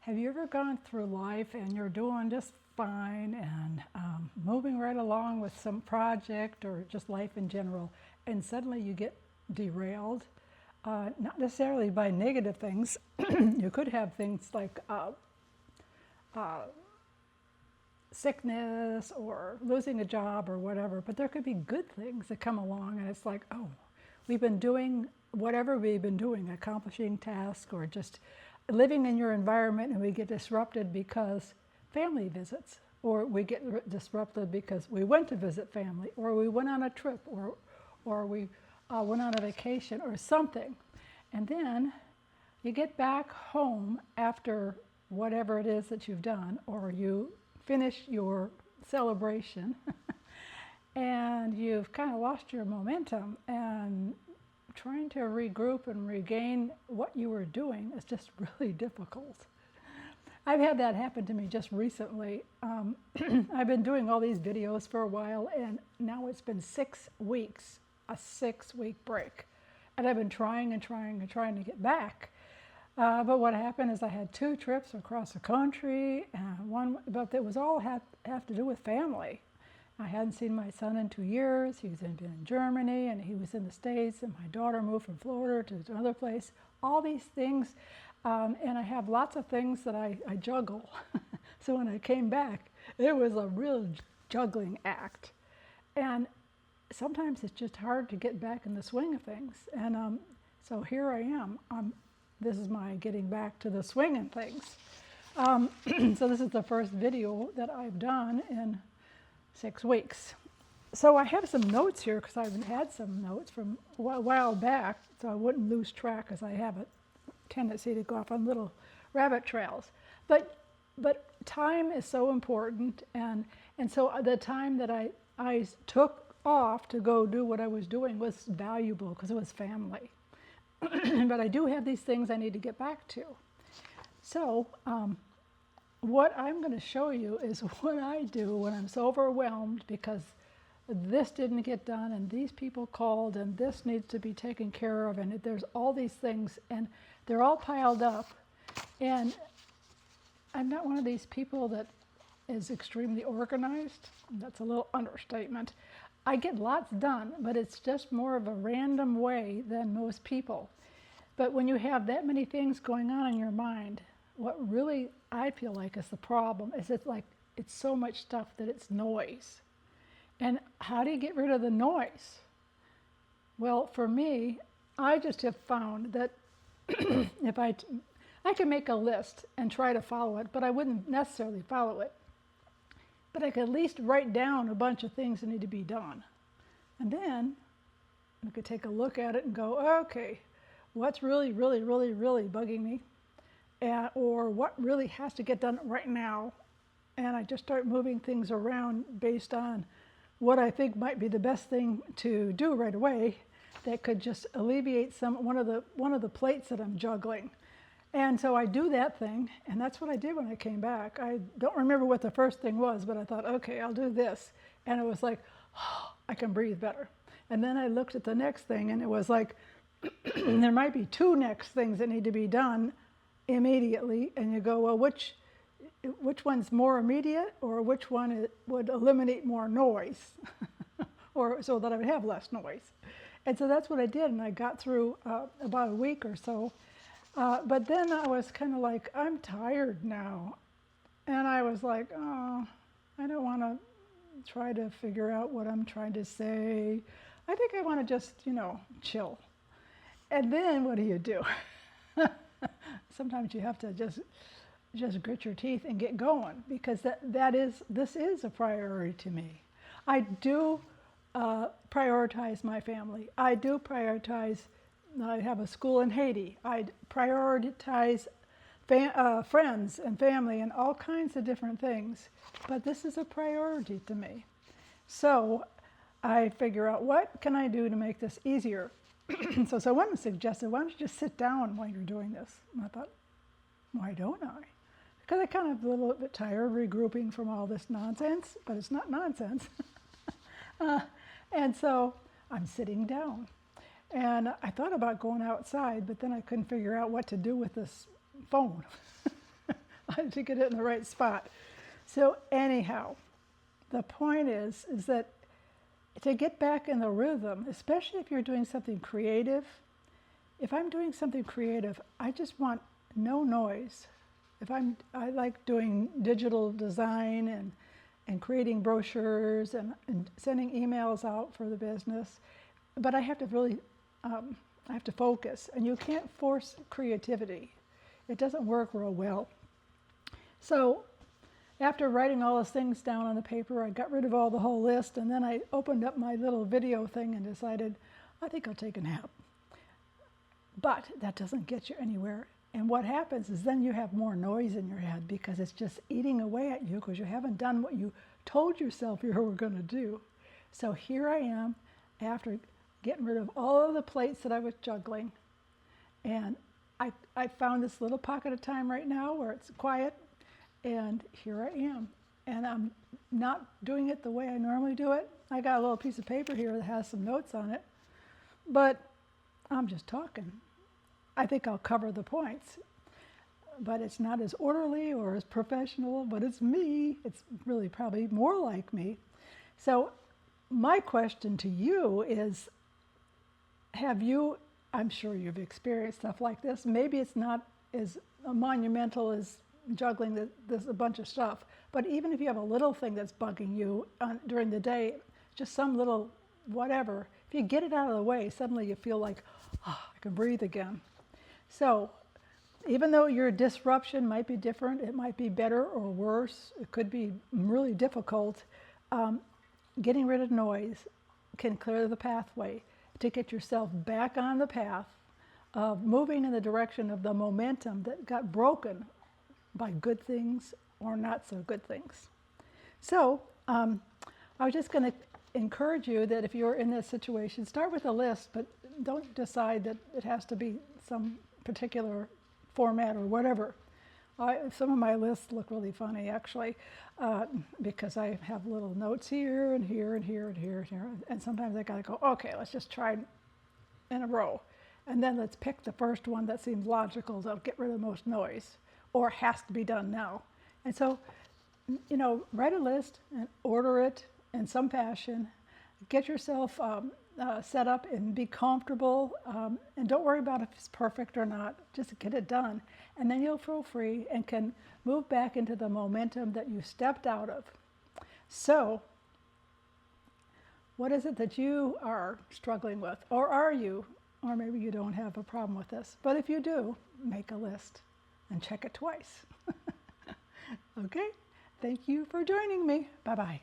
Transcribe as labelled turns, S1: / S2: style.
S1: Have you ever gone through life and you're doing just fine and moving right along with some project or just life in general, and suddenly you get derailed? Not necessarily by negative things. You could have things like sickness or losing a job or whatever, but there could be good things that come along, and it's like, oh, we've been doing whatever we've been doing, accomplishing tasks or just living in your environment, and we get disrupted because family visits, or we get disrupted because we went to visit family, or we went on a trip, or we went on a vacation or something. And then you get back home after whatever it is that you've done, or you finish your celebration and you've kind of lost your momentum, and trying to regroup and regain what you were doing is just really difficult. I've had that happen to me just recently. I've been doing all these videos for a while, and now it's been 6 weeks, a 6-week break. And I've been trying and trying and trying to get back. But what happened is I had 2 trips across the country, and but it was all have to do with family. I hadn't seen my son in 2 years. He was in Germany, and he was in the States, and my daughter moved from Florida to another place. All these things, and I have lots of things that I juggle. So when I came back, it was a real juggling act. And sometimes it's just hard to get back in the swing of things. And so here I am. This is my getting back to the swing of things. So this is the first video that I've done in 6 weeks. So I have some notes here because I've had some notes from a while back, so I wouldn't lose track, as I have a tendency to go off on little rabbit trails. But time is so important, and so the time that I took off to go do what I was doing was valuable because it was family. But I do have these things I need to get back to. So what I'm going to show you is what I do when I'm so overwhelmed because this didn't get done, and these people called, and this needs to be taken care of, and there's all these things, and they're all piled up. And I'm not one of these people that is extremely organized. That's a little understatement. I get lots done, but it's just more of a random way than most people. But when you have that many things going on in your mind, what really I feel like is the problem is it's so much stuff that it's noise. And how do you get rid of the noise? Well, for me, I just have found that if I can make a list and try to follow it, but I wouldn't necessarily follow it. But I could at least write down a bunch of things that need to be done. And then I could take a look at it and go, okay, what's really, really, really, really bugging me? Or what really has to get done right now? And I just start moving things around based on what I think might be the best thing to do right away that could just alleviate one of the plates that I'm juggling. And so I do that thing, and that's what I did when I came back. I don't remember what the first thing was, but I thought, okay, I'll do this. And it was like, oh, I can breathe better. And then I looked at the next thing, and it was like, there might be 2 next things that need to be done immediately. And you go, well, which one's more immediate, or which one would eliminate more noise, or so that I would have less noise. And so that's what I did, and I got through about a week or so. But then I was kind of like, I'm tired now. And I was like, oh, I don't want to try to figure out what I'm trying to say. I think I want to just, chill. And then what do? Sometimes you have to just grit your teeth and get going, because this is a priority to me. I do prioritize my family. I do prioritize. I have a school in Haiti. I prioritize friends and family and all kinds of different things. But this is a priority to me. So I figure out, what can I do to make this easier? So someone suggested, why don't you just sit down while you're doing this? And I thought, why don't I? Because I kind of a little bit tired regrouping from all this nonsense, but it's not nonsense. And so I'm sitting down. And I thought about going outside, but then I couldn't figure out what to do with this phone. to get it in the right spot. So anyhow, the point is that to get back in the rhythm, especially if you're doing something creative, if I'm doing something creative, I just want no noise. I like doing digital design and creating brochures and sending emails out for the business, but I have to really, I have to focus, and you can't force creativity. It doesn't work real well. So after writing all those things down on the paper, I got rid of the whole list, and then I opened up my little video thing and decided, I think I'll take a nap. But that doesn't get you anywhere. And what happens is then you have more noise in your head because it's just eating away at you because you haven't done what you told yourself you were going to do. So here I am after getting rid of all of the plates that I was juggling. And I found this little pocket of time right now where it's quiet. And here I am. And I'm not doing it the way I normally do it. I got a little piece of paper here that has some notes on it. But I'm just talking. I think I'll cover the points. But it's not as orderly or as professional, but it's me. It's really probably more like me. So my question to you is, I'm sure you've experienced stuff like this. Maybe it's not as monumental as juggling a bunch of stuff, but even if you have a little thing that's bugging you during the day, just some little whatever, if you get it out of the way, suddenly you feel like, oh, I can breathe again. So even though your disruption might be different, it might be better or worse, it could be really difficult, getting rid of noise can clear the pathway to get yourself back on the path of moving in the direction of the momentum that got broken by good things or not so good things. So I was just going to encourage you that if you're in this situation, start with a list, but don't decide that it has to be some particular format or whatever. Some of my lists look really funny, actually, because I have little notes here and here and here and here and here, and sometimes I gotta go, okay, let's just try in a row, and then let's pick the first one that seems logical that'll get rid of the most noise, or has to be done now. And so, write a list and order it in some fashion. Get yourself set up and be comfortable, and don't worry about if it's perfect or not. Just get it done, and then you'll feel free and can move back into the momentum that you stepped out of. So what is it that you are struggling with, or are you, or maybe you don't have a problem with this, but if you do, make a list and check it twice. Okay, thank you for joining me. Bye-bye.